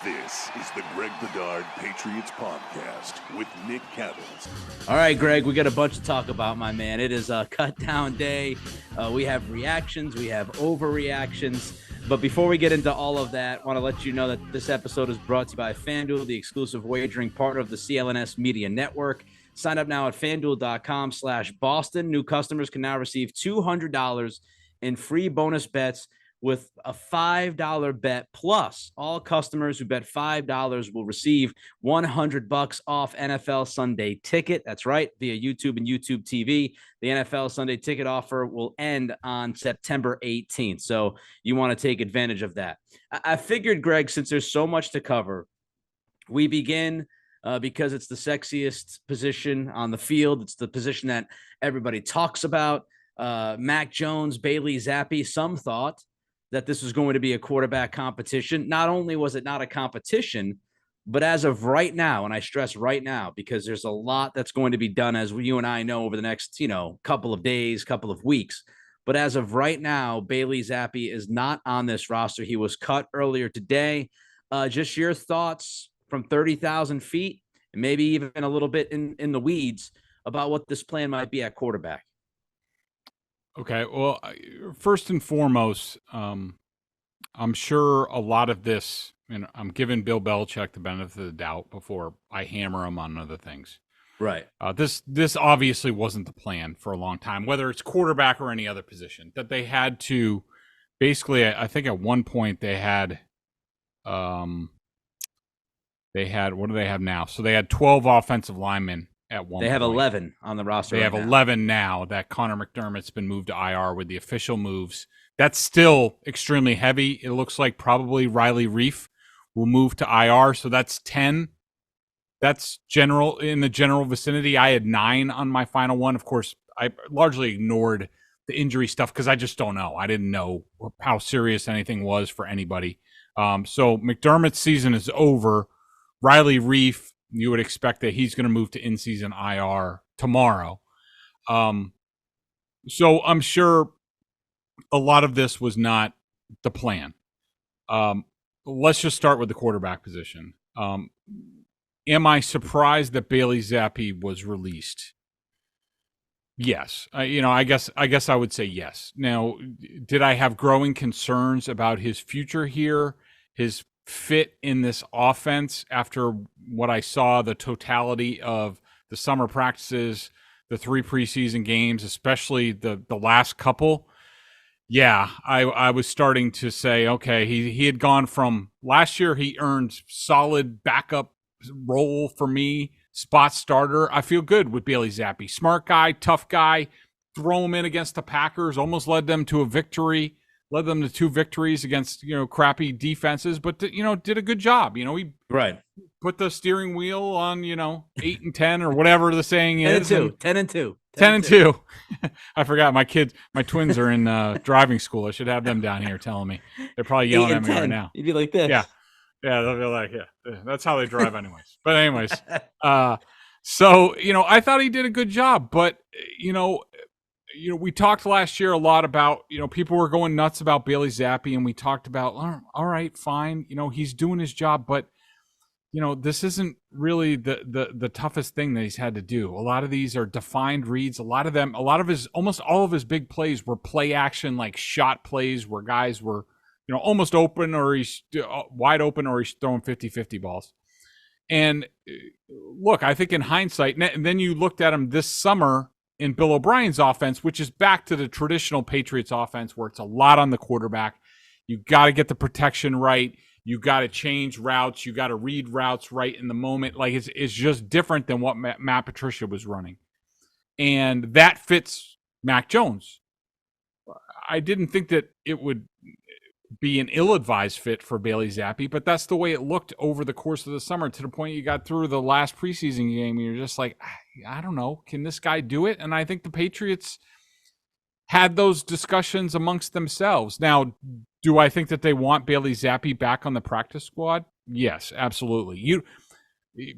This is the Greg Bedard Patriots Podcast with Nick Cattles. All right, Greg, we got a bunch to talk about, my man. It is a cut-down day. We have reactions. We have overreactions. But before we get into all of that, I want to let you know that this episode is brought to you by FanDuel, the exclusive wagering partner of the CLNS Media Network. Sign up now at FanDuel.com/Boston. New customers can now receive $200 in free bonus bets with a $5 bet, plus all customers who bet $5 will receive $100 off NFL Sunday Ticket. That's right, via YouTube and YouTube TV. The NFL Sunday Ticket offer will end on September 18th, so you want to take advantage of that. I figured, Greg, since there's so much to cover, we begin because it's the sexiest position on the field. It's the position that everybody talks about. Mac Jones, Bailey Zappe, some thought that this was going to be a quarterback competition. Not only was it not a competition, but as of right now, and I stress right now, because there's a lot that's going to be done, as you and I know, over the next, couple of days, couple of weeks. But as of right now, Bailey Zappe is not on this roster. He was cut earlier today. Just your thoughts from 30,000 feet, and maybe even a little bit in the weeds about what this plan might be at quarterback. Okay, well, first and foremost, I'm sure a lot of this, and I'm giving Bill Belichick the benefit of the doubt before I hammer him on other things. Right. This obviously wasn't the plan for a long time, whether it's quarterback or any other position, that they had to basically, I think at one point they had, what do they have now? So they had 12 offensive linemen. They have 11 on the roster. They have 11 now that Connor McDermott's been moved to IR with the official moves. That's still extremely heavy. It looks like probably Riley Reef will move to IR. So that's 10. That's in the general vicinity. I had 9 on my final one. Of course, I largely ignored the injury stuff because I just don't know. I didn't know how serious anything was for anybody. So McDermott's season is over. Riley Reef, you would expect that he's going to move to in-season IR tomorrow. So I'm sure a lot of this was not the plan. Let's just start with the quarterback position. Am I surprised that Bailey Zappe was released? Yes. I guess I would say yes. Now, did I have growing concerns about his future here, his fit in this offense after what I saw, the totality of the summer practices, the 3 preseason games, especially the last couple? Yeah, I was starting to say, okay, he had gone from last year, he earned solid backup role for me, spot starter. I feel good with Bailey Zappe. Smart guy, tough guy, throw him in against the Packers, almost led them to a victory. Led them to 2 victories against, crappy defenses, but, did a good job. He put the steering wheel on, 8 and 10 or whatever the saying is. 10 and 2. 10 and 2. I forgot my twins are in driving school. I should have them down here telling me. They're probably yelling at me right now. You'd be like this. Yeah, they'll be like, yeah, that's how they drive anyways. But anyways, so, I thought he did a good job, but, we talked last year a lot about, people were going nuts about Bailey Zappe, and we talked about, all right, fine, he's doing his job, but, this isn't really the toughest thing that he's had to do. A lot of these are defined reads. Almost all of his big plays were play action, like shot plays where guys were, almost open or he's wide open or he's throwing 50-50 balls. And look, I think in hindsight, and then you looked at him this summer in Bill O'Brien's offense, which is back to the traditional Patriots offense where it's a lot on the quarterback. You got to get the protection right. You got to change routes. You got to read routes right in the moment. Like it's just different than what Matt Patricia was running. And that fits Mac Jones. I didn't think that it would be an ill-advised fit for Bailey Zappe, but that's the way it looked over the course of the summer, to the point you got through the last preseason game and you're just like, I don't know, can this guy do it? And I think the Patriots had those discussions amongst themselves. Now, do I think that they want Bailey Zappe back on the practice squad? Yes, absolutely.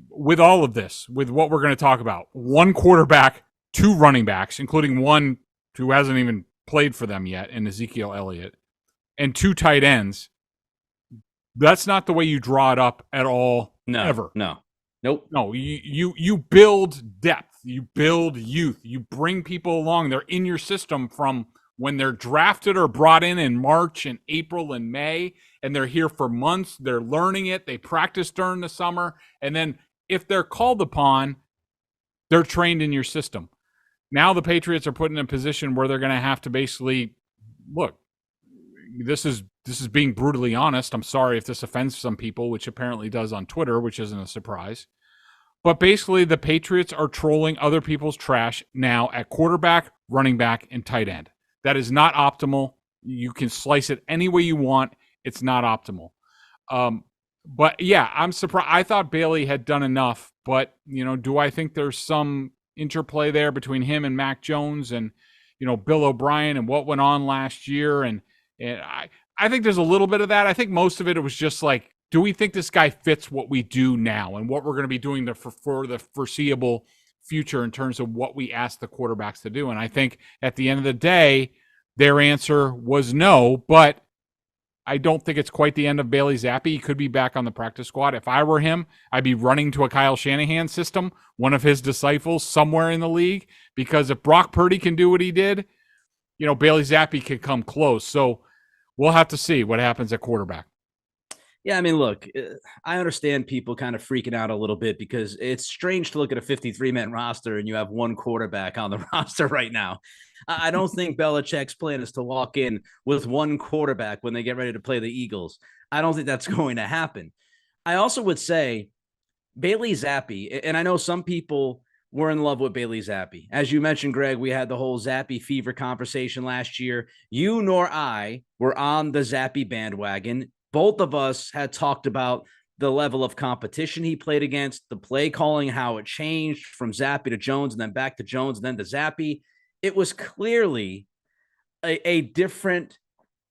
With all of this, with what we're going to talk about, 1 quarterback, 2 running backs, including one who hasn't even played for them yet in Ezekiel Elliott, and 2 tight ends, That's not the way you draw it up at all. No, ever. Nope. No, you build depth, you build youth, you bring people along. They're in your system from when they're drafted or brought in March and April and May, and they're here for months. They're learning it. They practice during the summer, and then if they're called upon, they're trained in your system. Now the Patriots are put in a position where they're going to have to basically look. This is being brutally honest. I'm sorry if this offends some people, which apparently does on Twitter, which isn't a surprise. But basically, the Patriots are trolling other people's trash now at quarterback, running back, and tight end. That is not optimal. You can slice it any way you want. It's not optimal. But yeah, I'm surprised. I thought Bailey had done enough, but do I think there's some interplay there between him and Mac Jones and Bill O'Brien and what went on last year? And I think there's a little bit of that. I think most of it was just like, do we think this guy fits what we do now and what we're going to be doing for the foreseeable future in terms of what we ask the quarterbacks to do? And I think at the end of the day, their answer was no, but I don't think it's quite the end of Bailey Zappe. He could be back on the practice squad. If I were him, I'd be running to a Kyle Shanahan system, one of his disciples somewhere in the league, because if Brock Purdy can do what he did, Bailey Zappe could come close. So we'll have to see what happens at quarterback. Yeah, I mean, look, I understand people kind of freaking out a little bit because it's strange to look at a 53-man roster and you have one quarterback on the roster right now. I don't think Belichick's plan is to walk in with one quarterback when they get ready to play the Eagles. I don't think that's going to happen. I also would say Bailey Zappe, and I know some people were in love with Bailey Zappe. As you mentioned, Greg, we had the whole Zappe fever conversation last year. You nor I were on the Zappe bandwagon. Both of us had talked about the level of competition he played against, the play calling, how it changed from Zappe to Jones and then back to Jones and then to Zappe. It was clearly a different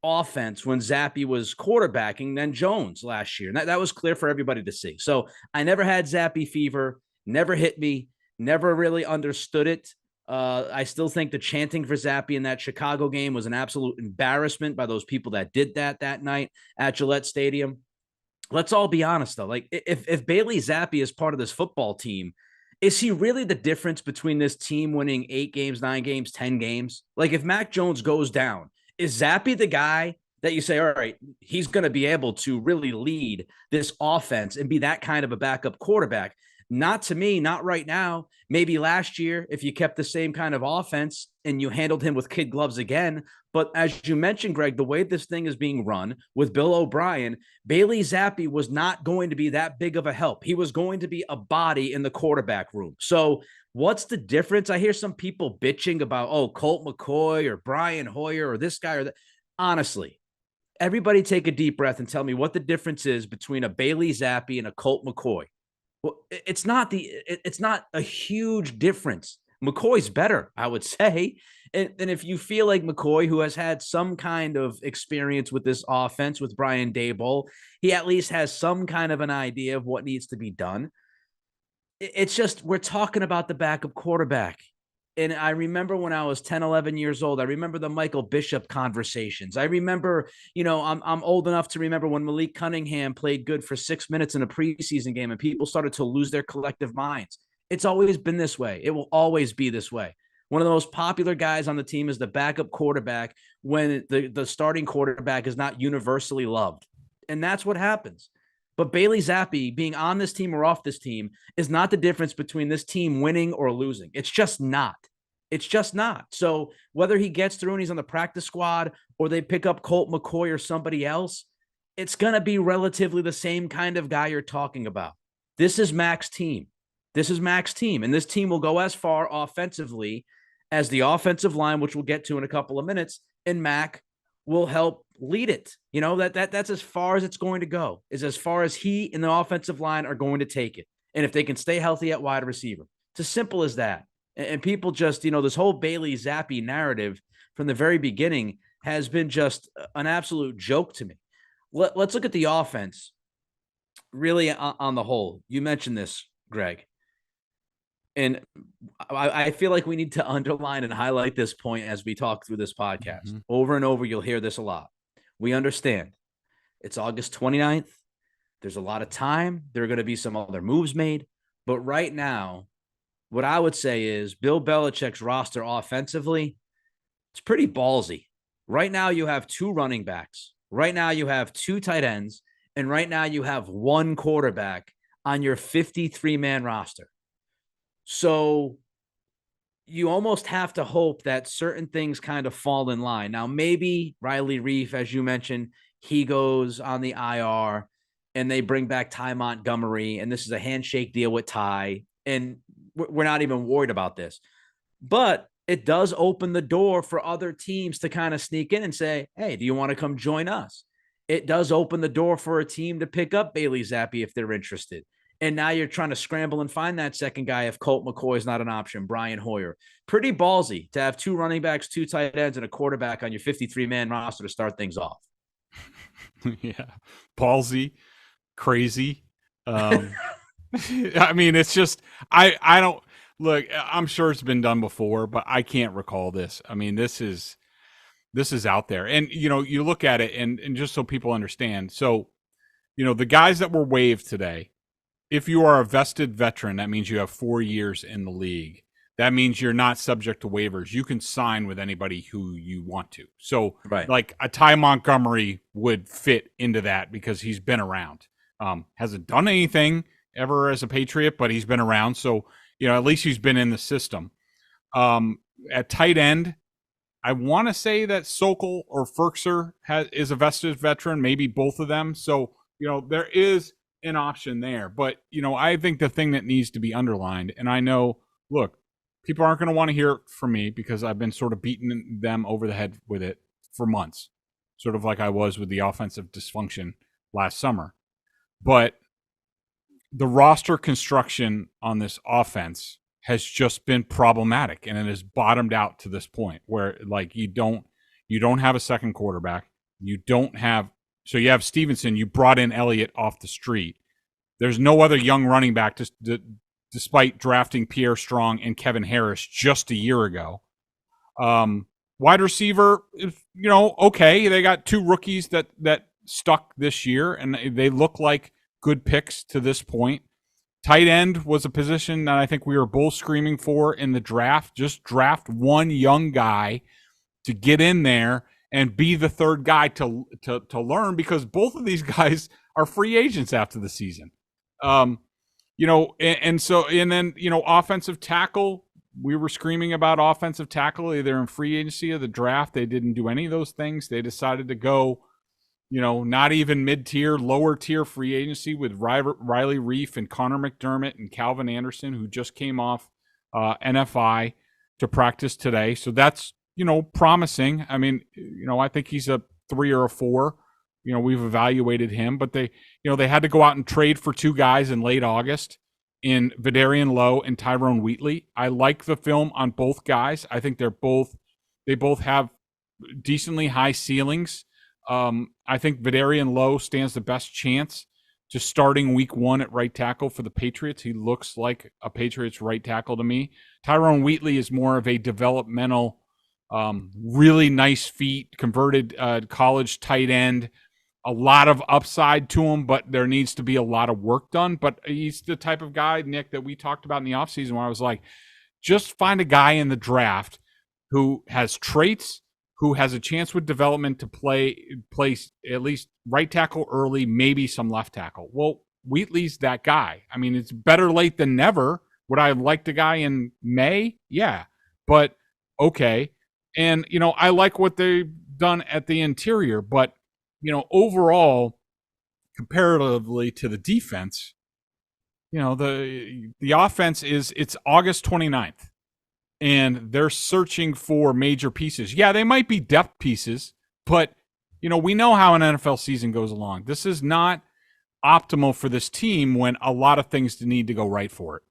offense when Zappe was quarterbacking than Jones last year. And that was clear for everybody to see. So I never had Zappe fever, never hit me, never really understood it. I still think the chanting for Zappe in that Chicago game was an absolute embarrassment by those people that did that night at Gillette Stadium. Let's all be honest, though. Like, if Bailey Zappe is part of this football team, is he really the difference between this team winning 8 games, 9 games, 10 games? Like, if Mac Jones goes down, is Zappe the guy that you say, all right, he's going to be able to really lead this offense and be that kind of a backup quarterback? Not to me, not right now. Maybe last year, if you kept the same kind of offense and you handled him with kid gloves again. But as you mentioned, Greg, the way this thing is being run with Bill O'Brien, Bailey Zappe was not going to be that big of a help. He was going to be a body in the quarterback room. So what's the difference? I hear some people bitching about, Colt McCoy or Brian Hoyer or this guy or that. Honestly, everybody take a deep breath and tell me what the difference is between a Bailey Zappe and a Colt McCoy. Well, it's not a huge difference. McCoy's better, I would say. And if you feel like McCoy, who has had some kind of experience with this offense with Brian Daboll, he at least has some kind of an idea of what needs to be done. It's just, we're talking about the backup quarterback. And I remember when I was 10, 11 years old, I remember the Michael Bishop conversations. I remember, I'm old enough to remember when Malik Cunningham played good for 6 minutes in a preseason game and people started to lose their collective minds. It's always been this way. It will always be this way. One of the most popular guys on the team is the backup quarterback when the starting quarterback is not universally loved. And that's what happens. But Bailey Zappe being on this team or off this team is not the difference between this team winning or losing. It's just not. It's just not. So whether he gets through and he's on the practice squad or they pick up Colt McCoy or somebody else, it's going to be relatively the same kind of guy you're talking about. This is Mac's team. This is Mac's team. And this team will go as far offensively as the offensive line, which we'll get to in a couple of minutes, and Mac will help lead it. That's as far as it's going to go, is as far as he and the offensive line are going to take it. And if they can stay healthy at wide receiver, it's as simple as that. And people just, this whole Bailey Zappe narrative from the very beginning has been just an absolute joke to me. Let's look at the offense really on the whole. You mentioned this, Greg. And I feel like we need to underline and highlight this point as we talk through this podcast. Mm-hmm. Over and over, you'll hear this a lot. We understand. It's August 29th. There's a lot of time. There are going to be some other moves made. But right now, what I would say is Bill Belichick's roster offensively, it's pretty ballsy. Right now, you have 2 running backs. Right now, you have 2 tight ends. And right now, you have 1 quarterback on your 53-man roster. So you almost have to hope that certain things kind of fall in line. Now, maybe Riley Reif, as you mentioned, he goes on the IR and they bring back Ty Montgomery, and this is a handshake deal with Ty, and we're not even worried about this. But it does open the door for other teams to kind of sneak in and say, hey, do you want to come join us? It does open the door for a team to pick up Bailey Zappe if they're interested. And now you're trying to scramble and find that second guy if Colt McCoy is not an option, Brian Hoyer. Pretty ballsy to have 2 running backs, 2 tight ends, and a quarterback on your 53-man roster to start things off. Yeah. Ballsy, crazy. I mean, it's just, I don't, look, I'm sure it's been done before, but I can't recall this. I mean, this is out there. And, you look at it and just so people understand. So, the guys that were waived today, if you are a vested veteran, that means you have 4 years in the league. That means you're not subject to waivers. You can sign with anybody who you want to. So, like a Ty Montgomery would fit into that because he's been around. Hasn't done anything ever as a Patriot, but he's been around. So, at least he's been in the system. At tight end, I want to say that Sokol or Ferkser is a vested veteran, maybe both of them. So, there is an option there. But, I think the thing that needs to be underlined, and I know, look, people aren't going to want to hear it from me because I've been sort of beating them over the head with it for months, sort of like I was with the offensive dysfunction last summer. But the roster construction on this offense has just been problematic, and it has bottomed out to this point where, like, you don't have a second quarterback. You have Stevenson. You brought in Elliott off the street. There's no other young running back despite drafting Pierre Strong and Kevin Harris just a year ago. Wide receiver, okay. They got 2 rookies that stuck this year, and they look like good picks to this point. Tight end was a position that I think we were both screaming for in the draft. Just draft 1 young guy to get in there and be the third guy to learn, because both of these guys are free agents after the season. And then offensive tackle, we were screaming about offensive tackle either in free agency or the draft. They didn't do any of those things. They decided to go, not even mid-tier, lower-tier free agency with Riley Reif and Connor McDermott and Calvin Anderson, who just came off NFI to practice today. So that's, promising. I mean, I think he's a 3 or a 4. We've evaluated him, but they had to go out and trade for 2 guys in late August in Bedard Lowe and Tyrone Wheatley. I like the film on both guys. I think they both have decently high ceilings. I think Bedard Lowe stands the best chance to starting week 1 at right tackle for the Patriots. He looks like a Patriots right tackle to me. Tyrone Wheatley is more of a developmental, really nice feet, converted college tight end. A lot of upside to him, but there needs to be a lot of work done. But he's the type of guy, Nick, that we talked about in the offseason where I was like, just find a guy in the draft who has traits, who has a chance with development to play at least right tackle early, maybe some left tackle. Well, Wheatley's that guy. I mean, it's better late than never. Would I have liked a guy in May? Yeah, but okay. And, I like what they've done at the interior, but, overall, comparatively to the defense, the offense it's August 29th. And they're searching for major pieces. Yeah, they might be depth pieces, but, we know how an NFL season goes along. This is not optimal for this team when a lot of things need to go right for it.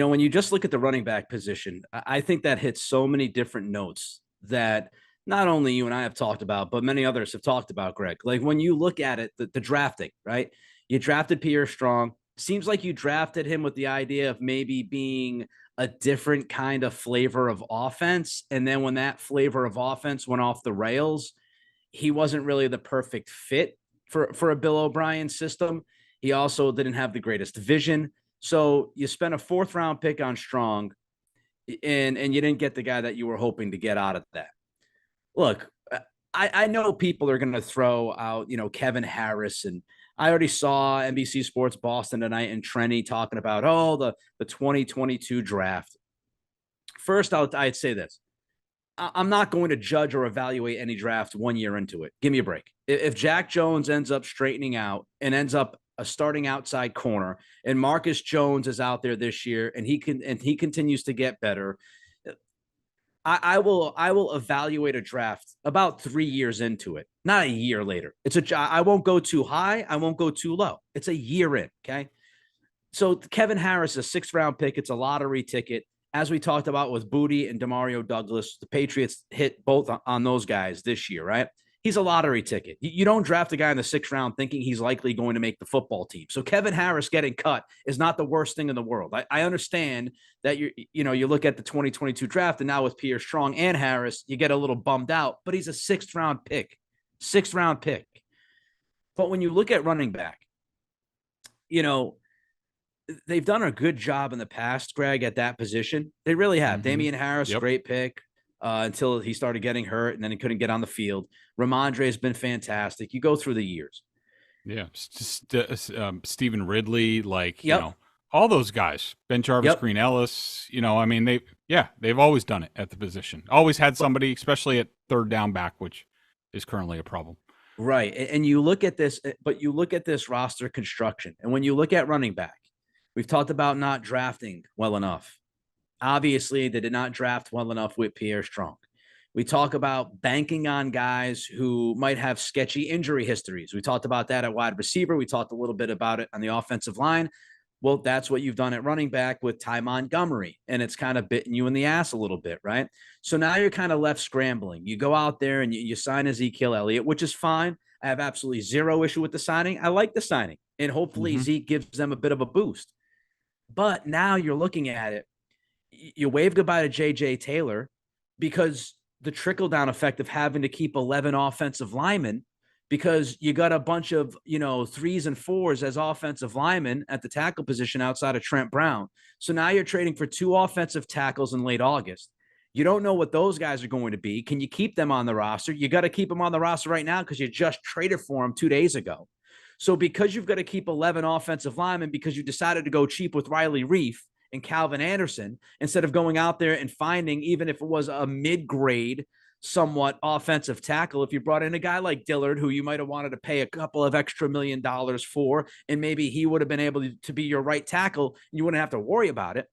When you just look at the running back position, I think that hits so many different notes that not only you and I have talked about, but many others have talked about, Greg. Like when you look at it, the drafting, right? You drafted Pierre Strong. Seems like you drafted him with the idea of maybe being a different kind of flavor of offense. And then when that flavor of offense went off the rails, he wasn't really the perfect fit for a Bill O'Brien system. He also didn't have the greatest vision. So you spent a 4th round pick on Strong, and you didn't get the guy that you were hoping to get out of that. Look, I know people are going to throw out, Kevin Harris, and I already saw NBC Sports Boston tonight and Trenny talking about, the 2022 draft. First, I'd say this. I'm not going to judge or evaluate any draft 1 year into it. Give me a break. If Jack Jones ends up straightening out and ends up a starting outside corner, and Marcus Jones is out there this year and he continues to get better, I will evaluate a draft about 3 years into it, not a year later. I won't go too high. I won't go too low. It's a year in. Okay. So Kevin Harris, a 6th round pick. It's a lottery ticket. As we talked about with Booty and Demario Douglas, the Patriots hit both on those guys this year, right? He's a lottery ticket. You don't draft a guy in the 6th round thinking he's likely going to make the football team. So Kevin Harris getting cut is not the worst thing in the world. I understand that you look at the 2022 draft, and now with Pierre Strong and Harris, you get a little bummed out, but he's a 6th round pick. But when you look at running back, they've done a good job in the past, Greg, at that position. They really have. Mm-hmm. Damian Harris, yep. Great pick until he started getting hurt, and then he couldn't get on the field. Ramondre has been fantastic. You go through the years. Yeah. Stephen Ridley, all those guys. Ben Jarvis, yep. Green Ellis, they've always done it at the position. Always had somebody, especially at 3rd down back, which is currently a problem. Right. And you look at this, but you look at this roster construction, and when you look at running back, we've talked about not drafting well enough. Obviously, they did not draft well enough with Pierre Strong. We talk about banking on guys who might have sketchy injury histories. We talked about that at wide receiver. We talked a little bit about it on the offensive line. Well, that's what you've done at running back with Ty Montgomery, and it's kind of bitten you in the ass a little bit, right? So now you're kind of left scrambling. You go out there and you sign Ezekiel Elliott, which is fine. I have absolutely zero issue with the signing. I like the signing, and hopefully Zeke gives them a bit of a boost. But now you're looking at it. You wave goodbye to J.J. Taylor because the trickle-down effect of having to keep 11 offensive linemen, because you got a bunch of, 3s and 4s as offensive linemen at the tackle position outside of Trent Brown. So now you're trading for 2 offensive tackles in late August. You don't know what those guys are going to be. Can you keep them on the roster? You got to keep them on the roster right now because you just traded for them 2 days ago. So because you've got to keep 11 offensive linemen because you decided to go cheap with Riley Reif and Calvin Anderson, instead of going out there and finding, even if it was a mid-grade, somewhat offensive tackle, if you brought in a guy like Dillard, who you might have wanted to pay a couple of extra $1 million for, and maybe he would have been able to be your right tackle, you wouldn't have to worry about it.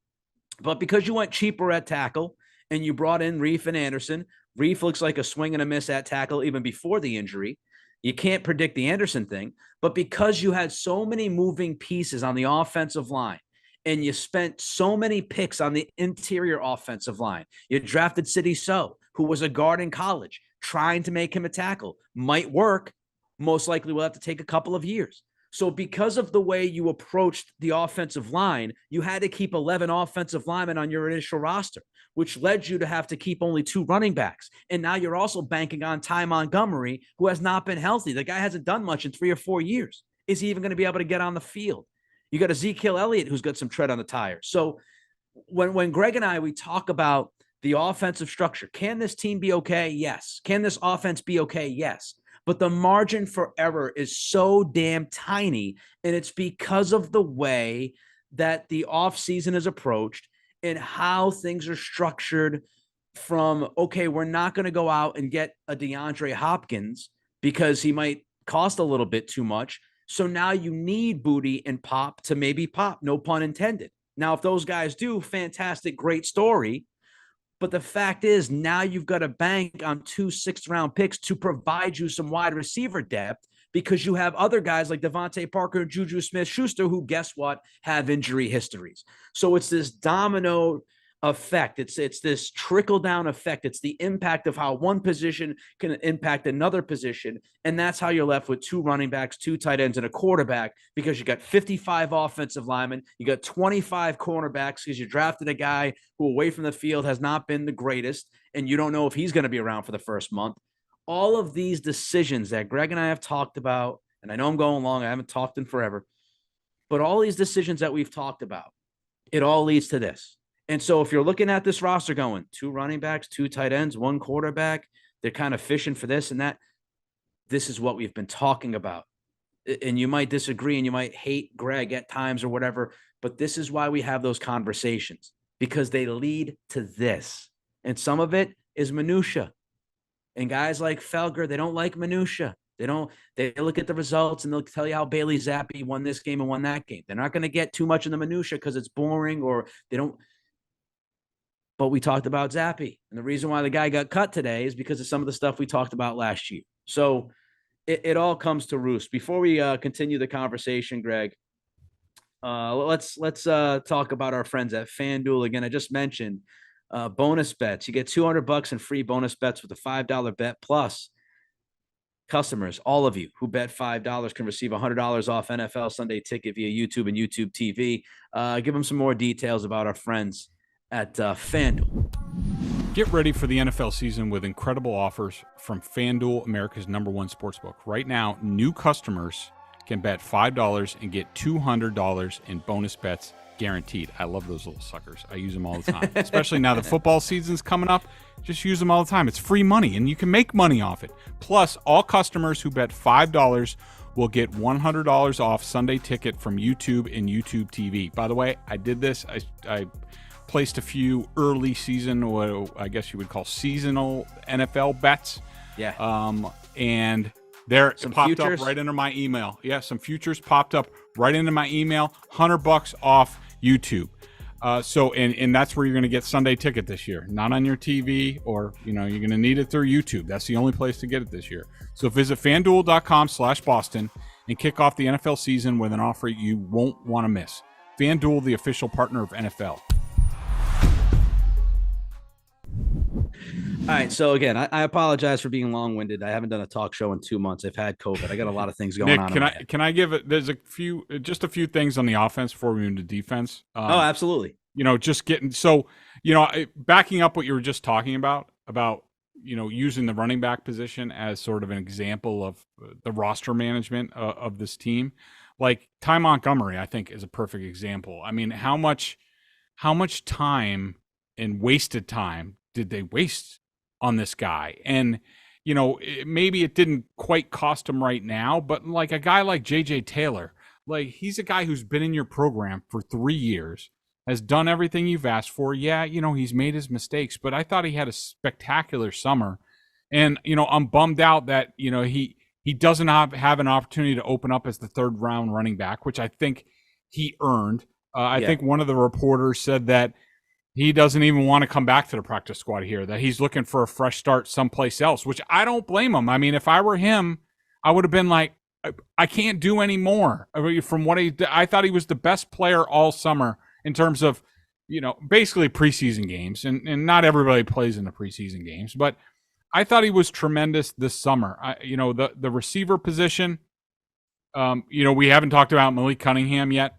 But because you went cheaper at tackle and you brought in Reif and Anderson, Reif looks like a swing and a miss at tackle even before the injury. You can't predict the Anderson thing, but because you had so many moving pieces on the offensive line, and you spent so many picks on the interior offensive line. You drafted Sidney So, who was a guard in college, trying to make him a tackle. Might work. Most likely will have to take a couple of years. So because of the way you approached the offensive line, you had to keep 11 offensive linemen on your initial roster, which led you to have to keep only 2 running backs. And now you're also banking on Ty Montgomery, who has not been healthy. The guy hasn't done much in 3 or 4 years. Is he even going to be able to get on the field? You got Ezekiel Elliott, who's got some tread on the tires. So when Greg and we talk about the offensive structure, can this team be okay? Yes. Can this offense be okay? Yes. But the margin for error is so damn tiny, and it's because of the way that the offseason is approached and how things are structured from, okay, we're not going to go out and get a DeAndre Hopkins because he might cost a little bit too much. So now you need Booty and Pop to maybe pop, no pun intended. Now, if those guys do, fantastic, great story. But the fact is, now you've got to bank on 2 6th-round picks to provide you some wide receiver depth because you have other guys like Devontae Parker and JuJu Smith-Schuster who, guess what, have injury histories. So it's this domino effect. It's this trickle-down effect. It's the impact of how one position can impact another position, and that's how you're left with 2 running backs, 2 tight ends, and a quarterback because you got 55 offensive linemen, you got 25 cornerbacks because you drafted a guy who away from the field has not been the greatest, and you don't know if he's going to be around for the first month. all of these decisions that Greg and I have talked about, and I know I'm going long, I haven't talked in forever, but all these decisions that we've talked about, it all leads to this. And so if you're looking at this roster going 2 running backs, 2 tight ends, 1 quarterback, they're kind of fishing for this and that. This is what we've been talking about. And you might disagree and you might hate Greg at times or whatever, but this is why we have those conversations, because they lead to this. And some of it is minutia. And guys like Felger, they don't like minutia. They look at the results and they'll tell you how Bailey Zappe won this game and won that game. They're not going to get too much in the minutia because it's boring or they don't. But we talked about Zappe. And the reason why the guy got cut today is because of some of the stuff we talked about last year. So it all comes to roost. Before we continue the conversation, Greg, let's talk about our friends at FanDuel. Again, I just mentioned bonus bets. You get $200 in free bonus bets with a $5 bet. Plus, customers, all of you who bet $5 can receive $100 off NFL Sunday Ticket via YouTube and YouTube TV. Give them some more details about our friends at FanDuel. Get ready for the NFL season with incredible offers from FanDuel, America's #1 sportsbook. Right now, new customers can bet $5 and get $200 in bonus bets guaranteed. I love those little suckers. I use them all the time, especially now the football season's coming up. Just use them all the time. It's free money, and you can make money off it. Plus, all customers who bet $5 will get $100 off Sunday Ticket from YouTube and YouTube TV. By the way, I did this. I placed a few early season, what I guess you would call seasonal NFL bets. Yeah. And there some it popped futures up right under my email. Yeah, some futures popped up right into my email. $100 off YouTube. And that's where you're going to get Sunday Ticket this year. Not on your TV, or you're going to need it through YouTube. That's the only place to get it this year. So visit FanDuel.com/Boston and kick off the NFL season with an offer you won't want to miss. FanDuel, the official partner of NFL. All right. So again, I apologize for being long-winded. I haven't done a talk show in 2 months. I've had COVID. I got a lot of things going on. Nick, can I give it? There's just a few things on the offense before we move to defense. Absolutely. Just getting backing up what you were just talking about using the running back position as sort of an example of the roster management of this team. Like Ty Montgomery, I think, is a perfect example. I mean, how much time and wasted time did they waste on this guy? And, maybe it didn't quite cost him right now, but like a guy like J.J. Taylor, like he's a guy who's been in your program for 3 years, has done everything you've asked for. Yeah, he's made his mistakes, but I thought he had a spectacular summer. And, I'm bummed out that, he doesn't have an opportunity to open up as the 3rd round running back, which I think he earned. I think one of the reporters said that he doesn't even want to come back to the practice squad here, that he's looking for a fresh start someplace else, which I don't blame him. I mean, if I were him, I would have been like, I can't do any more. From what I thought he was the best player all summer in terms of, basically preseason games. And not everybody plays in the preseason games, but I thought he was tremendous this summer. The receiver position, we haven't talked about Malik Cunningham yet.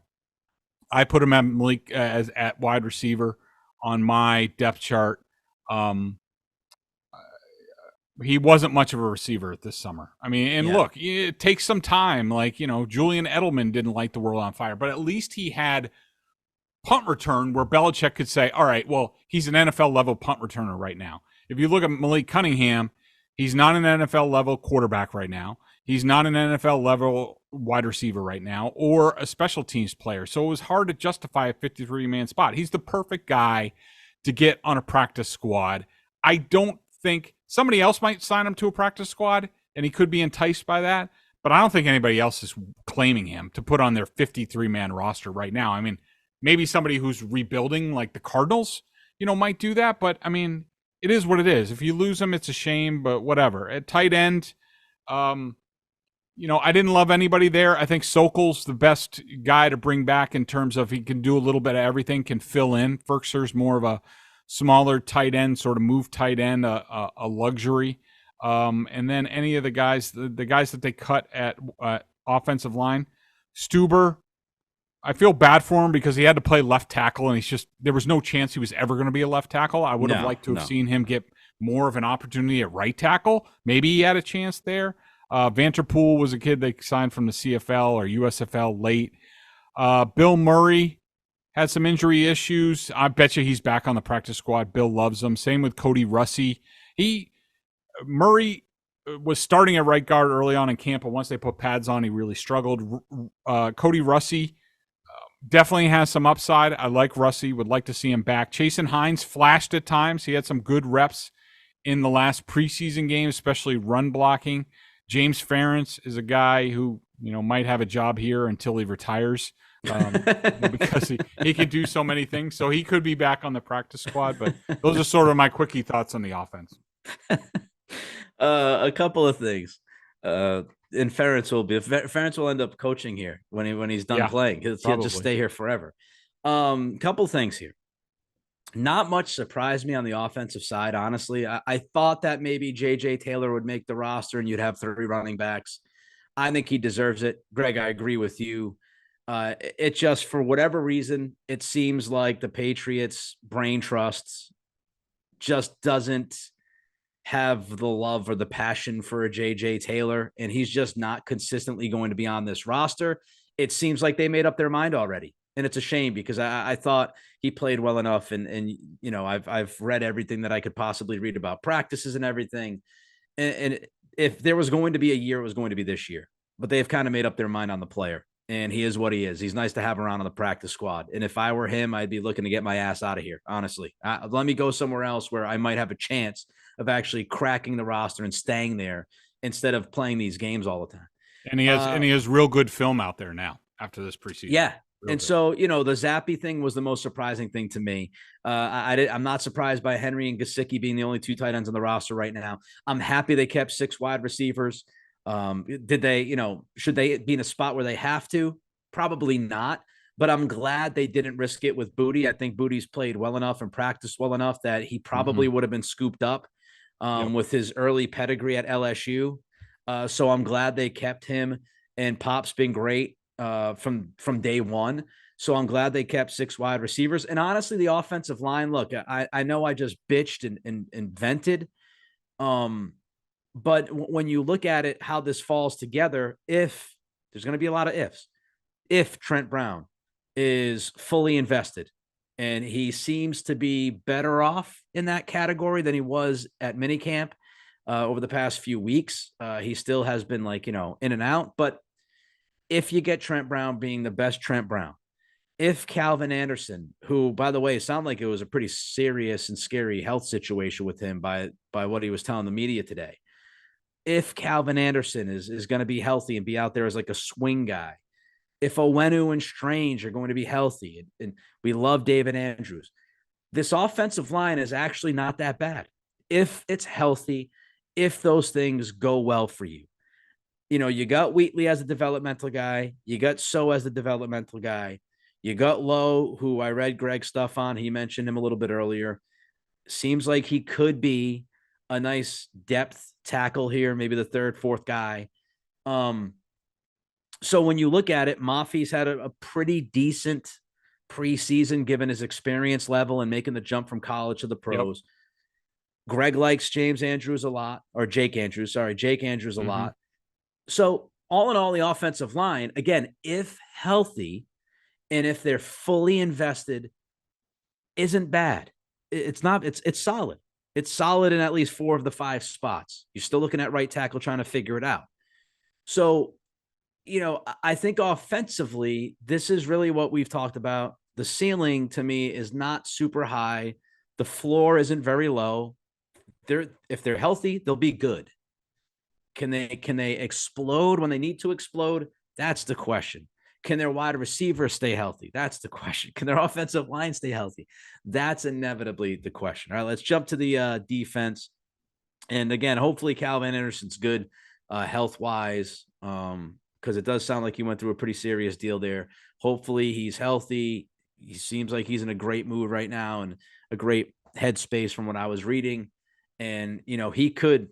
I put him at Malik at wide receiver on my depth chart. He wasn't much of a receiver this summer. I mean, look, it takes some time. Like, Julian Edelman didn't light the world on fire, but at least he had punt return where Belichick could say, all right, well, he's an NFL level punt returner right now. If you look at Malik Cunningham, he's not an NFL level quarterback right now. He's not an NFL level wide receiver right now, or a special teams player. So it was hard to justify a 53-man spot. He's the perfect guy to get on a practice squad. I don't think somebody else might sign him to a practice squad, and he could be enticed by that, but I don't think anybody else is claiming him to put on their 53-man roster right now. I mean, maybe somebody who's rebuilding like the Cardinals, might do that, but I mean, it is what it is. If you lose him, it's a shame, but whatever. At tight end, I didn't love anybody there. I think Sokol's the best guy to bring back in terms of he can do a little bit of everything, can fill in. Ferkser's more of a smaller tight end, sort of move tight end, a luxury. And then any of the guys that they cut at offensive line, Stuber, I feel bad for him because he had to play left tackle, and there was no chance he was ever going to be a left tackle. I would have liked to have seen him get more of an opportunity at right tackle. Maybe he had a chance there. Vanterpool was a kid they signed from the CFL or USFL late. Bill Murray had some injury issues. I bet you he's back on the practice squad. Bill loves him. Same with Cody Russi. Murray was starting at right guard early on in camp, but once they put pads on, he really struggled. Cody Russi definitely has some upside. I like Russi. Would like to see him back. Chasen Hines flashed at times. He had some good reps in the last preseason game, especially run blocking. James Ferentz is a guy who might have a job here until he retires. Because he can do so many things. So he could be back on the practice squad, but those are sort of my quickie thoughts on the offense. A couple of things. And Ferentz will end up coaching here when he's done playing. He'll just stay here forever. Couple things here. Not much surprised me on the offensive side, honestly. I thought that maybe JJ Taylor would make the roster and you'd have 3 running backs. I think he deserves it. Greg, I agree with you. It just, for whatever reason, it seems like the Patriots brain trusts just doesn't have the love or the passion for a JJ Taylor, and he's just not consistently going to be on this roster. It seems like they made up their mind already. And it's a shame because I thought he played well enough. And I've read everything that I could possibly read about practices and everything. And if there was going to be a year, it was going to be this year, but they've kind of made up their mind on the player. And he is what he is. He's nice to have around on the practice squad. And if I were him, I'd be looking to get my ass out of here, honestly. Let me go somewhere else where I might have a chance of actually cracking the roster and staying there instead of playing these games all the time. And he has real good film out there now after this preseason. Yeah. Real and good. So, the Zappe thing was the most surprising thing to me. I'm not surprised by Henry and Gesicki being the only 2 tight ends on the roster right now. I'm happy they kept 6 wide receivers. Did they, should they be in a spot where they have to? Probably not, but I'm glad they didn't risk it with Booty. I think Booty's played well enough and practiced well enough that he probably would have been scooped up with his early pedigree at LSU. So I'm glad they kept him, and Pop's been great from day one. So I'm glad they kept 6 wide receivers. And honestly, the offensive line, look, I know I just bitched and vented. But when you look at it, how this falls together, if there's going to be a lot of ifs, if Trent Brown is fully invested and he seems to be better off in that category than he was at minicamp over the past few weeks, he still has been in and out. But if you get Trent Brown being the best Trent Brown, if Calvin Anderson, who, by the way, sounded like it was a pretty serious and scary health situation with him by what he was telling the media today, if Calvin Anderson is going to be healthy and be out there as like a swing guy, if Owenu and Strange are going to be healthy, and we love David Andrews, this offensive line is actually not that bad. If it's healthy, if those things go well for you. You got Wheatley as a developmental guy. You got So as the developmental guy. You got Lowe, who I read Greg's stuff on. He mentioned him a little bit earlier. Seems like he could be a nice depth tackle here, maybe the 3rd, 4th guy. So when you look at it, Mafi's had a pretty decent preseason given his experience level and making the jump from college to the pros. Yep. Greg likes Jake Andrews a lot. So all in all, the offensive line, again, if healthy and if they're fully invested, isn't bad. It's solid. It's solid in at least 4 of the 5 spots. You're still looking at right tackle trying to figure it out. So, I think offensively, this is really what we've talked about. The ceiling to me is not super high. The floor isn't very low. If they're healthy, they'll be good. Can they explode when they need to explode? That's the question. Can their wide receivers stay healthy? That's the question. Can their offensive line stay healthy? That's inevitably the question. All right, let's jump to the defense. And again, hopefully Calvin Anderson's good health-wise, because it does sound like he went through a pretty serious deal there. Hopefully he's healthy. He seems like he's in a great mood right now and a great headspace from what I was reading. And, he could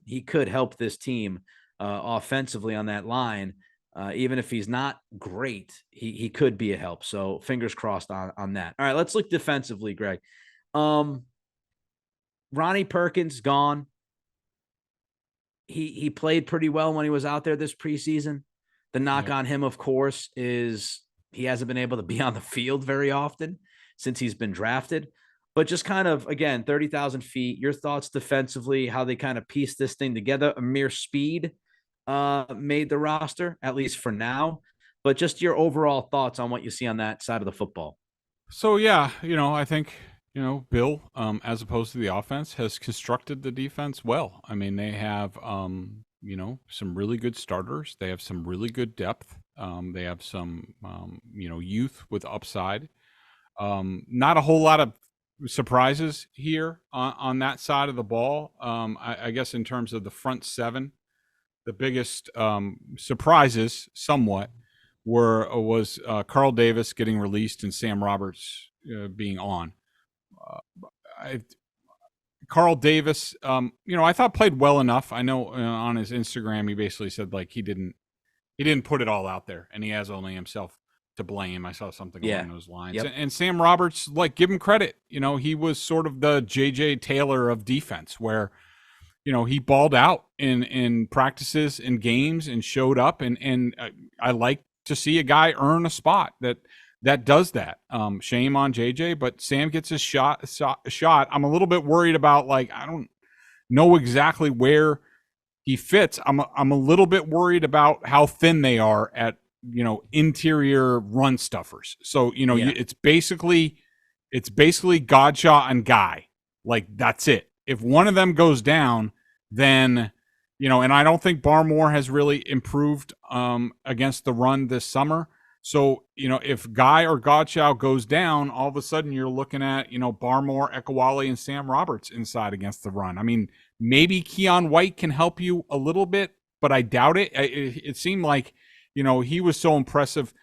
help this team offensively on that line. Even if he's not great, he could be a help. So fingers crossed on that. All right, let's look defensively, Greg. Ronnie Perkins gone. He played pretty well when he was out there this preseason. The knock on him, of course, is he hasn't been able to be on the field very often since he's been drafted. But just kind of, again, 30,000 feet, your thoughts defensively, how they kind of pieced this thing together. Amir Speed made the roster, at least for now. But just your overall thoughts on what you see on that side of the football. So, yeah, I think, Bill, as opposed to the offense, has constructed the defense well. I mean, they have, some really good starters. They have some really good depth. They have some, youth with upside. Not a whole lot of surprises here on that side of the ball. I guess in terms of the front seven, the biggest surprises somewhat was Carl Davis getting released and Sam Roberts being on. Carl Davis, I thought played well enough. I know on his Instagram he basically said like he didn't put it all out there, and he has only himself to blame. I saw something along those lines. Yep. And Sam Roberts, like, give him credit. He was sort of the J.J. Taylor of defense, where he balled out in practices and games and showed up, and I like to see a guy earn a spot that does that. Shame on JJ, but Sam gets his shot. I'm a little bit worried about, like, I don't know exactly where he fits. I'm a little bit worried about how thin they are at, interior run stuffers. So, it's basically Godshot and Guy. Like, that's it. If one of them goes down, then, and I don't think Barmore has really improved against the run this summer. So, if Guy or Godchow goes down, all of a sudden you're looking at, Barmore, Ekawali, and Sam Roberts inside against the run. I mean, maybe Keon White can help you a little bit, but I doubt it. It seemed like, he was so impressive.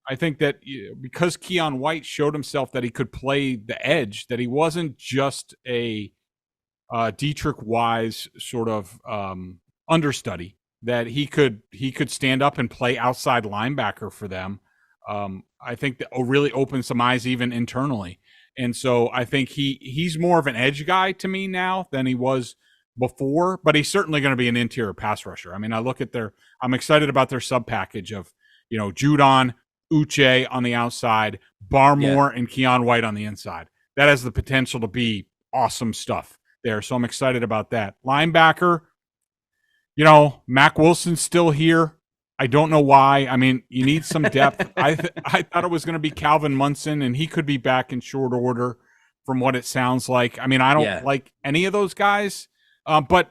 I think that because Keon White showed himself that he could play the edge, that he wasn't just a Dietrich Wise sort of understudy, that he could stand up and play outside linebacker for them. I think that really opened some eyes even internally. And so I think he's more of an edge guy to me now than he was before, but he's certainly going to be an interior pass rusher. I mean, I'm excited about their sub package of, Judon, Uche on the outside, Barmore and Keon White on the inside. That has the potential to be awesome stuff there. So I'm excited about that. Linebacker, Mac Wilson's still here. I don't know why. I mean, you need some depth. I thought it was going to be Calvin Munson, and he could be back in short order from what it sounds like. I mean, I don't like any of those guys, but,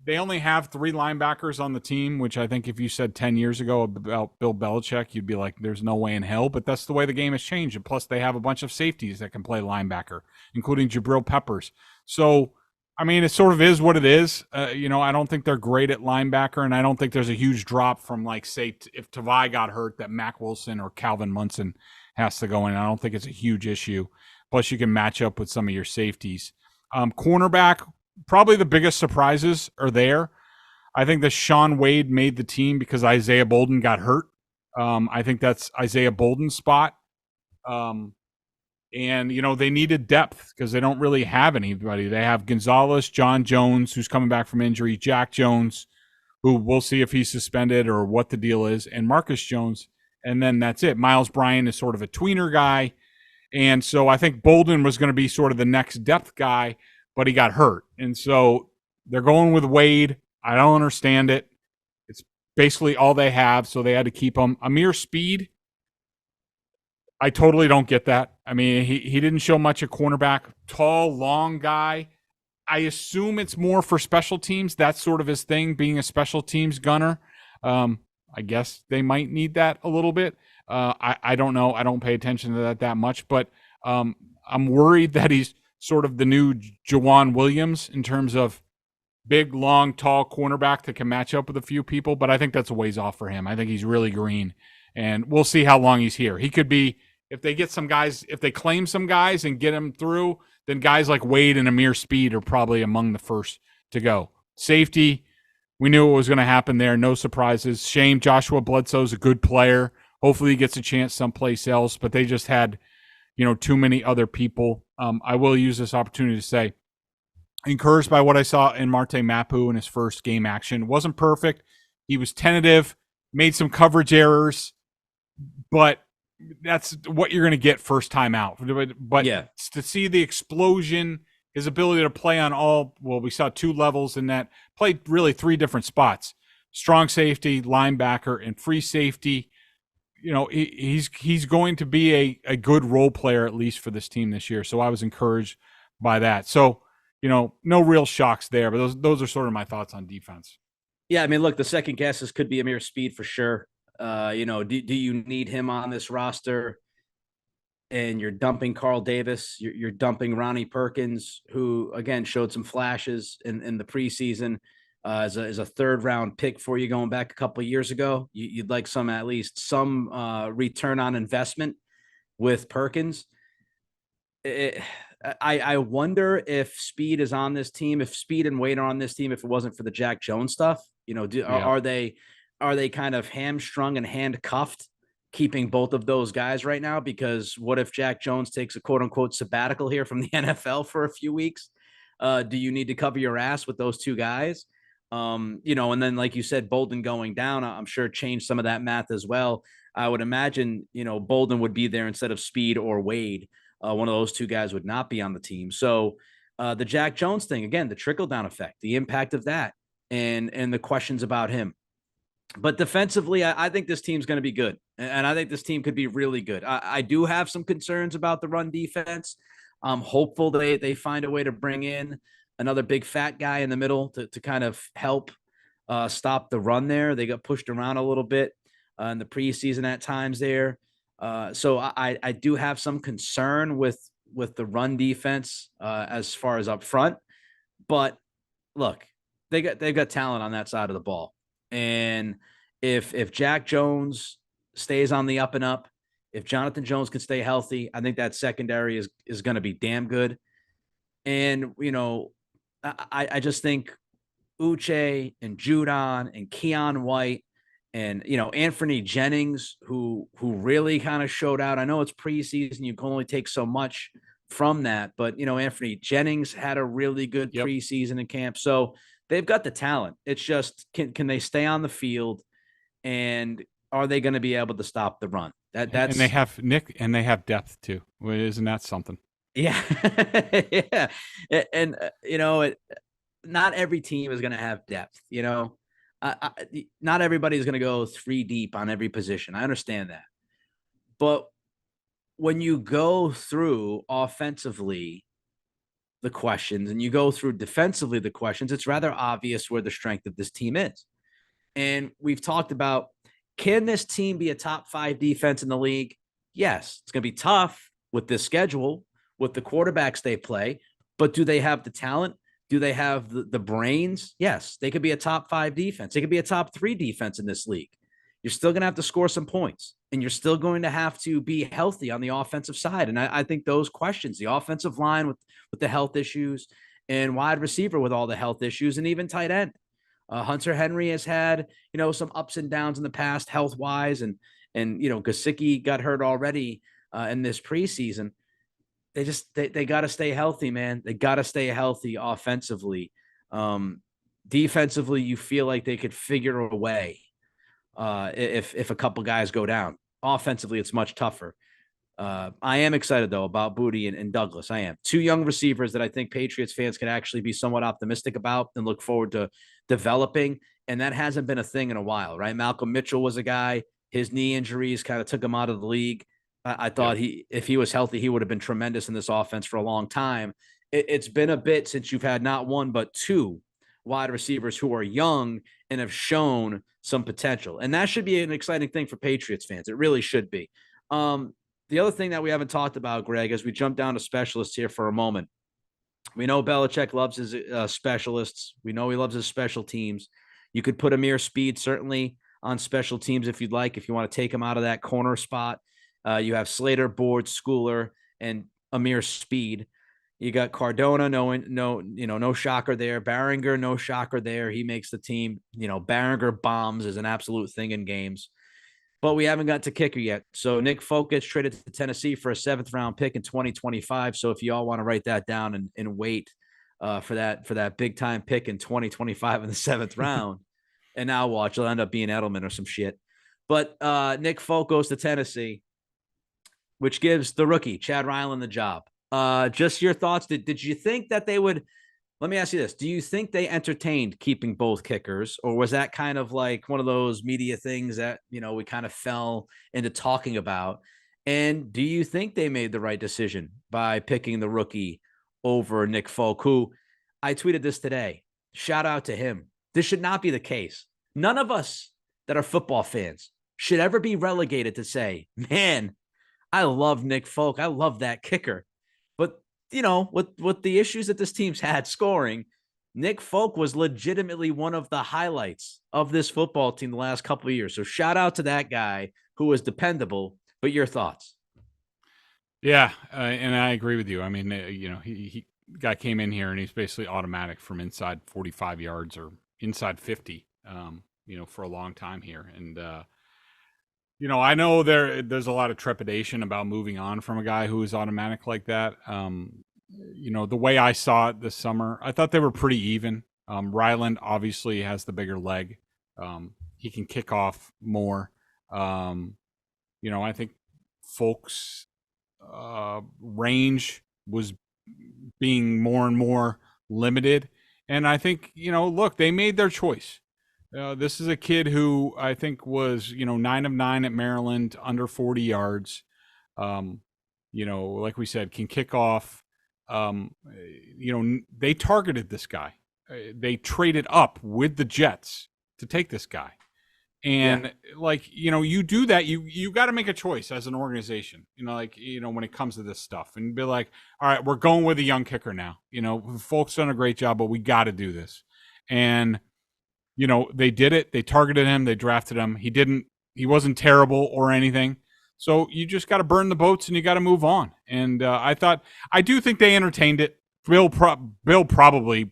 they only have 3 linebackers on the team, which I think if you said 10 years ago about Bill Belichick, you'd be like, there's no way in hell. But that's the way the game has changed. And plus, they have a bunch of safeties that can play linebacker, including Jabril Peppers. So, I mean, it sort of is what it is. I don't think they're great at linebacker, and I don't think there's a huge drop from, like, say, if Tavai got hurt, that Mac Wilson or Calvin Munson has to go in. I don't think it's a huge issue. Plus, you can match up with some of your safeties. Cornerback, probably the biggest surprises are there. I think that Sean Wade made the team because Isaiah Bolden got hurt. I think that's Isaiah Bolden's spot. And, they needed depth because they don't really have anybody. They have Gonzalez, John Jones, who's coming back from injury, Jack Jones, who we'll see if he's suspended or what the deal is, and Marcus Jones. And then that's it. Miles Bryan is sort of a tweener guy. And so I think Bolden was going to be sort of the next depth guy, but he got hurt. And so they're going with Wade. I don't understand it. It's basically all they have, so they had to keep him. Amir Speed, I totally don't get that. I mean, he didn't show much at cornerback. Tall, long guy. I assume it's more for special teams. That's sort of his thing, being a special teams gunner. I guess they might need that a little bit. I don't know. I don't pay attention to that much, but I'm worried that he's sort of the new Jawan Williams in terms of big, long, tall cornerback that can match up with a few people, but I think that's a ways off for him. I think he's really green, and we'll see how long he's here. He could be, if they get some guys, if they claim some guys and get them through, then guys like Wade and Amir Speed are probably among the first to go. Safety, we knew what was going to happen there. No surprises. Shame Joshua Bledsoe's a good player. Hopefully he gets a chance someplace else, but they just had, too many other people I will use this opportunity to say, encouraged by what I saw in Marte Mapu in his first game action. Wasn't perfect. He was tentative, made some coverage errors, but that's what you're going to get first time out. But Yeah. to see the explosion, his ability to play on we saw 2 levels in that, played really 3 different spots: strong safety, linebacker, and free safety. He's going to be a good role player, at least for this team this year. So I was encouraged by that. So, no real shocks there, but those are sort of my thoughts on defense. Yeah, I mean, look, the second guesses could be Amir Speed for sure. Do you need him on this roster? And you're dumping Carl Davis, you're dumping Ronnie Perkins, who again showed some flashes in the preseason as a 3rd round pick for you going back a couple of years ago. You'd like at least some return on investment with Perkins. I wonder if Speed is on this team, if Speed and Wade are on this team, if it wasn't for the Jack Jones stuff. Are they kind of hamstrung and handcuffed keeping both of those guys right now? Because what if Jack Jones takes a quote unquote sabbatical here from the NFL for a few weeks? Do you need to cover your ass with those 2 guys? And then, like you said, Bolden going down, I'm sure changed some of that math as well. I would imagine, Bolden would be there instead of Speed or Wade. One of those 2 guys would not be on the team. So the Jack Jones thing, again, the trickle down effect, the impact of that, and the questions about him. But defensively, I think this team's going to be good. And I think this team could be really good. I do have some concerns about the run defense. I'm hopeful they find a way to bring in another big fat guy in the middle to kind of help stop the run there. They got pushed around a little bit in the preseason at times there. So I do have some concern with the run defense as far as up front. But look, they've got talent on that side of the ball. And if Jack Jones stays on the up and up, if Jonathan Jones can stay healthy, I think that secondary is going to be damn good. And, I just think Uche and Judon and Keon White and, Anthony Jennings, who really kind of showed out. I know it's preseason. You can only take so much from that. But, Anthony Jennings had a really good preseason in camp. So they've got the talent. It's just, can they stay on the field, and are they going to be able to stop the run? That's and they have Nick, and they have depth too. Isn't that something? Yeah. Yeah. And not every team is going to have depth, not everybody's going to go 3 deep on every position. I understand that. But when you go through offensively the questions and you go through defensively the questions, it's rather obvious where the strength of this team is. And we've talked about, can this team be a top 5 defense in the league? Yes, it's going to be tough with this schedule, with the quarterbacks they play, but do they have the talent? Do they have the brains? Yes, they could be a top 5 defense. They could be a top 3 defense in this league. You're still going to have to score some points, and you're still going to have to be healthy on the offensive side. And I think those questions, the offensive line with the health issues, and wide receiver with all the health issues, and even tight end. Hunter Henry has had, some ups and downs in the past health-wise, and Gesicki got hurt already in this preseason. They got to stay healthy, man. They got to stay healthy offensively. Defensively, you feel like they could figure a way if a couple guys go down. Offensively, it's much tougher. I am excited, though, about Booty and Douglas. I am. 2 young receivers that I think Patriots fans can actually be somewhat optimistic about and look forward to developing. And that hasn't been a thing in a while, right? Malcolm Mitchell was a guy. His knee injuries kind of took him out of the league. I thought if he was healthy, he would have been tremendous in this offense for a long time. It's been a bit since you've had not 1, but 2 wide receivers who are young and have shown some potential. And that should be an exciting thing for Patriots fans. It really should be. The other thing that we haven't talked about, Greg, as we jump down to specialists here for a moment, we know Belichick loves his specialists. We know he loves his special teams. You could put Amir Speed certainly on special teams if you'd like, if you want to take him out of that corner spot. You have Slater, Board, Schooler, and Amir Speed. You got Cardona, no shocker there. Baringer, no shocker there. He makes the team. Baringer bombs is an absolute thing in games. But we haven't got to kicker yet. So Nick Folk gets traded to Tennessee for a 7th-round pick in 2025. So if you all want to write that down and wait for that big-time pick in 2025 in the 7th round, and now watch, it'll end up being Edelman or some shit. But Nick Folk goes to Tennessee, which gives the rookie, Chad Ryland, the job. Just your thoughts. Did you think that they would – let me ask you this. Do you think they entertained keeping both kickers, or was that kind of like one of those media things that, we kind of fell into talking about? And do you think they made the right decision by picking the rookie over Nick Folk, who I tweeted this today? Shout out to him. This should not be the case. None of us that are football fans should ever be relegated to say, man, I love Nick Folk. I love that kicker. But with the issues that this team's had scoring, Nick Folk was legitimately one of the highlights of this football team the last couple of years. So shout out to that guy who was dependable. But your thoughts? Yeah, and I agree with you. I mean, he guy came in here and he's basically automatic from inside 45 yards or inside 50, for a long time here. And, I know there's a lot of trepidation about moving on from a guy who is automatic like that. The way I saw it this summer, I thought they were pretty even. Ryland obviously has the bigger leg. He can kick off more. I think Folk's range was being more and more limited. And I think, look, they made their choice. This is a kid who I think was, 9 of 9 at Maryland, under 40 yards. Like we said, can kick off. They targeted this guy. They traded up with the Jets to take this guy. And you do that, you got to make a choice as an organization, when it comes to this stuff, and be like, all right, we're going with a young kicker now. Folks done a great job, but we got to do this. And, they did it. They targeted him. They drafted him. He wasn't terrible or anything. So you just got to burn the boats and you got to move on. And I do think they entertained it. Bill probably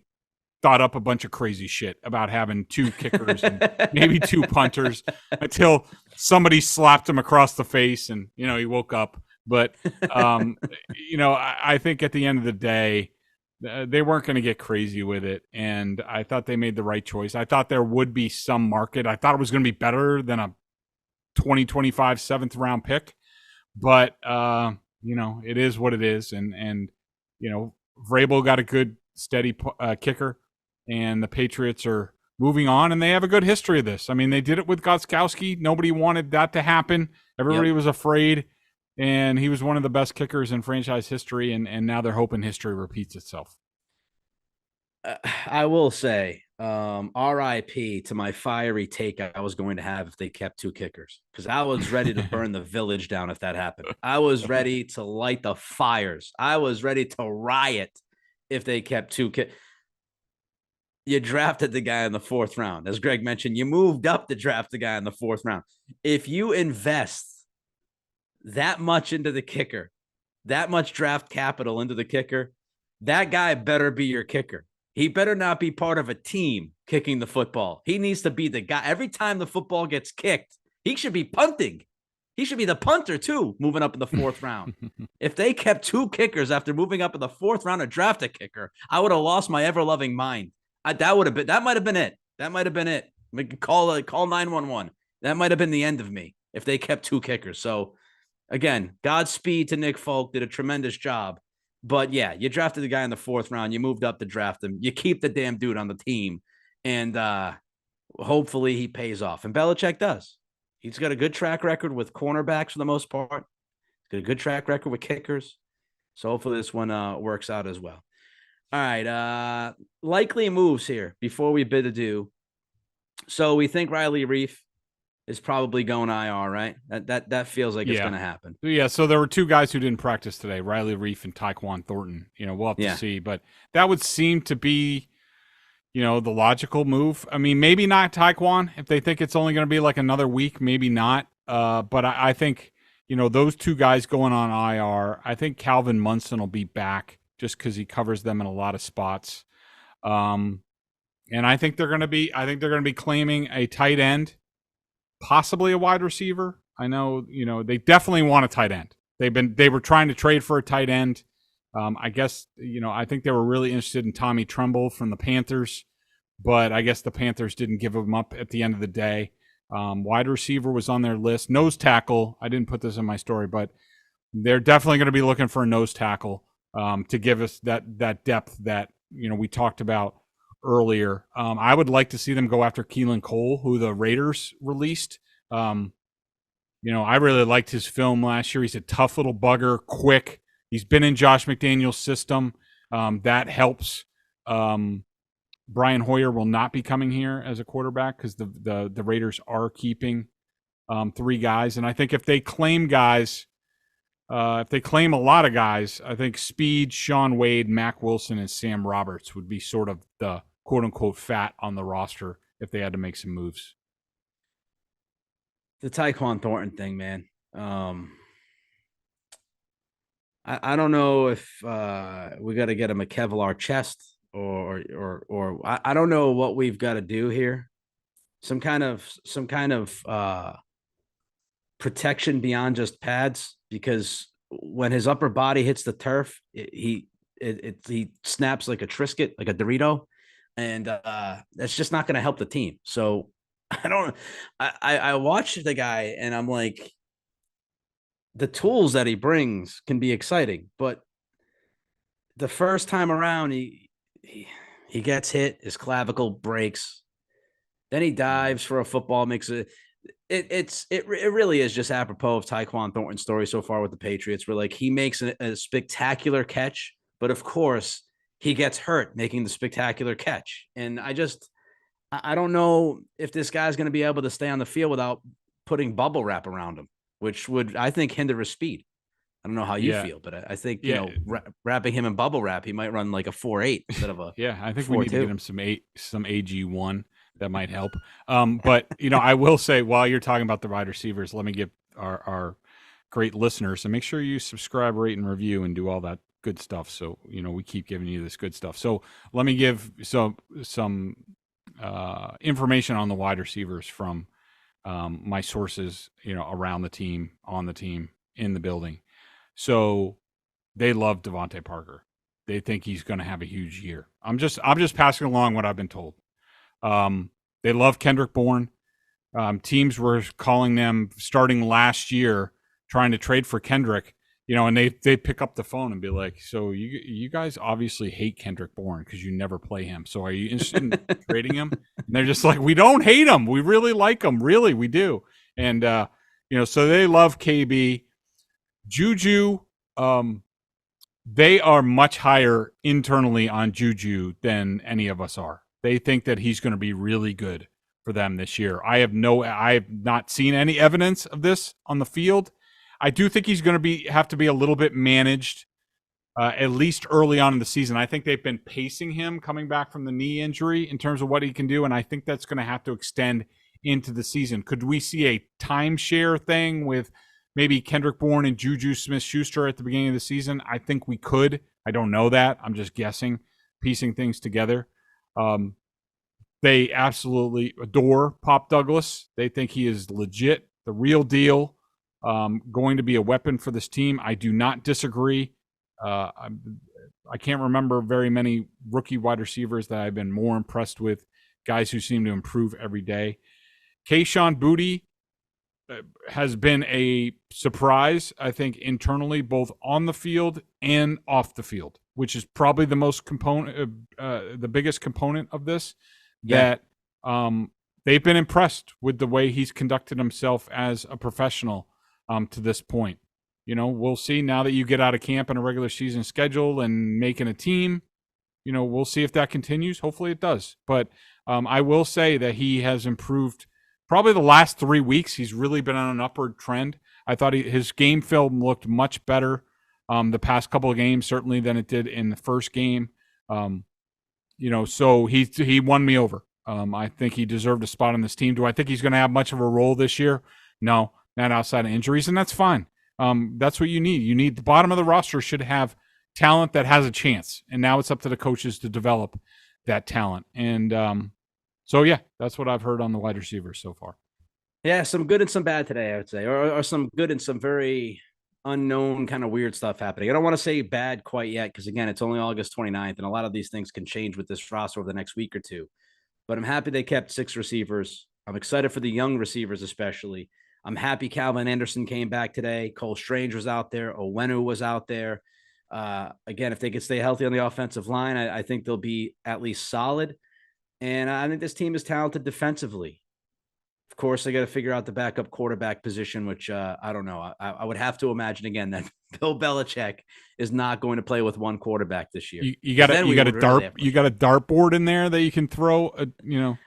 thought up a bunch of crazy shit about having 2 kickers and maybe 2 punters until somebody slapped him across the face and, he woke up. But, I think at the end of the day, they weren't going to get crazy with it. And I thought they made the right choice. I thought there would be some market. I thought it was going to be better than a 2025 7th round pick. But, it is what it is. And Vrabel got a good, steady kicker. And the Patriots are moving on, and they have a good history of this. I mean, they did it with Gostkowski. Nobody wanted that to happen. Everybody was afraid, and he was one of the best kickers in franchise history, and now they're hoping history repeats itself. I will say, RIP to my fiery take I was going to have if they kept 2 kickers, because I was ready to burn the village down if that happened. I was ready to light the fires. I was ready to riot if they kept 2 kickers. You drafted the guy in the 4th round. As Greg mentioned, you moved up to draft the guy in the 4th round. If you invest that much into the kicker, that much draft capital into the kicker, that guy better be your kicker. He better not be part of a team kicking the football. He needs to be the guy. Every time the football gets kicked, he should be punting. He should be the punter too, moving up in the 4th round. If they kept 2 kickers after moving up in the 4th round to draft a kicker, I would have lost my ever-loving mind. That might have been it. That might have been it. We could call 911. That might have been the end of me if they kept 2 kickers. So again, Godspeed to Nick Folk, did a tremendous job. But yeah, you drafted the guy in the 4th round. You moved up to draft him. You keep the damn dude on the team, and hopefully he pays off. And Belichick does. He's got a good track record with cornerbacks for the most part. He's got a good track record with kickers. So hopefully this one works out as well. All right, likely moves here before we bid adieu. So we think Riley Reef is probably going IR, right? That feels like it's going to happen. Yeah, so there were 2 guys who didn't practice today, Riley Reef and Tyquan Thornton. We'll have to see. But that would seem to be, the logical move. I mean, maybe not Tyquan. If they think it's only going to be like another week, maybe not. But I think, those 2 guys going on IR, I think Calvin Munson will be back, just because he covers them in a lot of spots. And I think they're going to be claiming a tight end possibly a wide receiver. I know, they definitely want a tight end. They were trying to trade for a tight end. I guess, I think they were really interested in Tommy Tremble from the Panthers, but I guess the Panthers didn't give him up at the end of the day. Wide receiver was on their list. Nose tackle, I didn't put this in my story, but they're definitely going to be looking for a nose tackle to give us that depth that, we talked about earlier. I would like to see them go after Keelan Cole, who the Raiders released. I really liked his film last year. He's a tough little bugger, quick. He's been in Josh McDaniels' system. That helps. Brian Hoyer will not be coming here as a quarterback because the Raiders are keeping 3 guys. And I think if they claim guys, if they claim a lot of guys, I think Speed, Sean Wade, Mac Wilson, and Sam Roberts would be sort of the quote-unquote fat on the roster if they had to make some moves. The Tyquan Thornton thing, man. I don't know if we got to get him a Kevlar chest or I don't know what we've got to do here. Some kind of protection beyond just pads, because when his upper body hits the turf, he snaps like a Triscuit, like a Dorito, and that's just not going to help the team. So I watched the guy and I'm like, the tools that he brings can be exciting, but the first time around, he gets hit, his clavicle breaks, then he dives for a football, makes it really is just apropos of Tyquan Thornton's story so far with the Patriots, where like he makes a spectacular catch, but of course he gets hurt making the spectacular catch. And I don't know if this guy's going to be able to stay on the field without putting bubble wrap around him, which would, I think, hinder his speed. I don't know how you feel, but I think, wrapping him in bubble wrap, he might run like a 4.8 instead of a I think 4.2. We need to get him some AG1 that might help. But, I will say, while you're talking about the wide receivers, let me give our great listeners, and make sure you subscribe, rate, and review, and do all that good stuff. So, we keep giving you this good stuff. So let me give some information on the wide receivers from my sources, around the team, on the team, in the building. So they love Devontae Parker. They think he's going to have a huge year. I'm just passing along what I've been told. They love Kendrick Bourne. Teams were calling them starting last year, trying to trade for Kendrick, and they pick up the phone and be like, so you guys obviously hate Kendrick Bourne because you never play him. So are you interested in trading him? And they're just like, we don't hate him. We really like him. Really, we do. And, so they love KB. JuJu, they are much higher internally on JuJu than any of us are. They think that he's going to be really good for them this year. I have not seen any evidence of this on the field. I do think he's going to have to be a little bit managed, at least early on in the season. I think they've been pacing him coming back from the knee injury in terms of what he can do, and I think that's going to have to extend into the season. Could we see a timeshare thing with maybe Kendrick Bourne and JuJu Smith-Schuster at the beginning of the season? I think we could. I don't know that. I'm just guessing, piecing things together. They absolutely adore Pop Douglas. They think he is legit, the real deal, going to be a weapon for this team. I do not disagree. I can't remember very many rookie wide receivers that I've been more impressed with, guys who seem to improve every day. Kayshon Boutte has been a surprise, I think, internally, both on the field and off the field, which is probably the biggest component of this. Yeah. That they've been impressed with the way he's conducted himself as a professional to this point. We'll see now that you get out of camp and a regular season schedule and making a team. We'll see if that continues. Hopefully it does. But I will say that he has improved. Probably the last 3 weeks, he's really been on an upward trend. I thought his game film looked much better the past couple of games, certainly than it did in the first game. So he won me over. I think he deserved a spot on this team. Do I think he's going to have much of a role this year? No, not outside of injuries, and that's fine. That's what you need. You need the bottom of the roster should have talent that has a chance, and now it's up to the coaches to develop that talent. And so, yeah, that's what I've heard on the wide receivers so far. Yeah, some good and some bad today, I would say, or some good and some very unknown kind of weird stuff happening. I don't want to say bad quite yet because, again, it's only August 29th, and a lot of these things can change with this roster over the next week or two. But I'm happy they kept 6 receivers. I'm excited for the young receivers, especially. I'm happy Calvin Anderson came back today. Cole Strange was out there. Owenu was out there. Again, if they could stay healthy on the offensive line, I think they'll be at least solid. And I think this team is talented defensively. Of course, they got to figure out the backup quarterback position, which I don't know. I would have to imagine again that Bill Belichick is not going to play with one quarterback this year. You got a dartboard in there that you can throw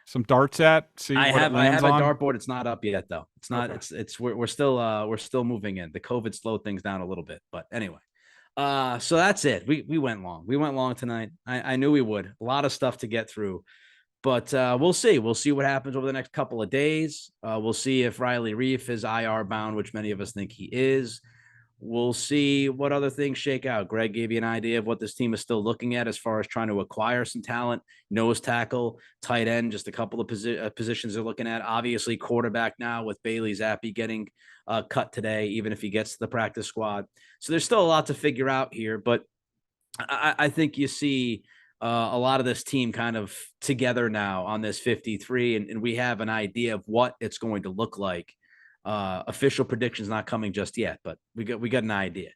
some darts at. See, I have a dartboard. It's not up yet though. It's not. Okay. We're still moving in. The COVID slowed things down a little bit, but anyway. So that's it. We went long. We went long tonight. I knew we would. A lot of stuff to get through. But we'll see. We'll see what happens over the next couple of days. We'll see if Riley Reiff is IR bound, which many of us think he is. We'll see what other things shake out. Greg gave you an idea of what this team is still looking at as far as trying to acquire some talent. Nose tackle, tight end, just a couple of positions they're looking at. Obviously, quarterback now with Bailey Zappe getting cut today, even if he gets to the practice squad. So there's still a lot to figure out here. But I think you see a lot of this team kind of together now on this 53, and we have an idea of what it's going to look like. Official predictions not coming just yet, but we got an idea.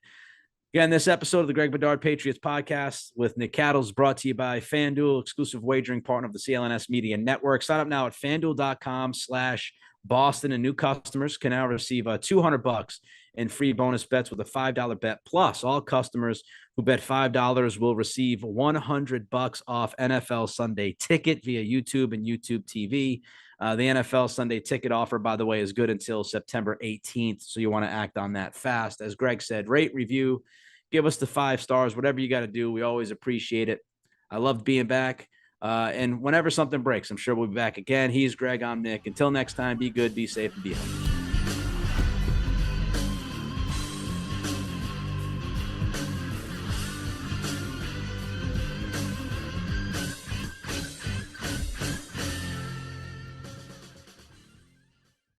Again, this episode of the Greg Bedard Patriots Podcast with Nick Cattles brought to you by FanDuel, exclusive wagering partner of the CLNS Media Network. Sign up now at FanDuel.com/Boston, and new customers can now receive $200 in free bonus bets with a $5 bet. Plus, all customers who bet $5 will receive $100 off NFL Sunday Ticket via YouTube and YouTube TV. The NFL Sunday Ticket offer, by the way, is good until September 18th, so you want to act on that fast. As Greg said, rate, review, give us the 5 stars, whatever you got to do. We always appreciate it. I loved being back, and whenever something breaks, I'm sure we'll be back again. He's Greg, I'm Nick. Until next time, be good, be safe, and be healthy.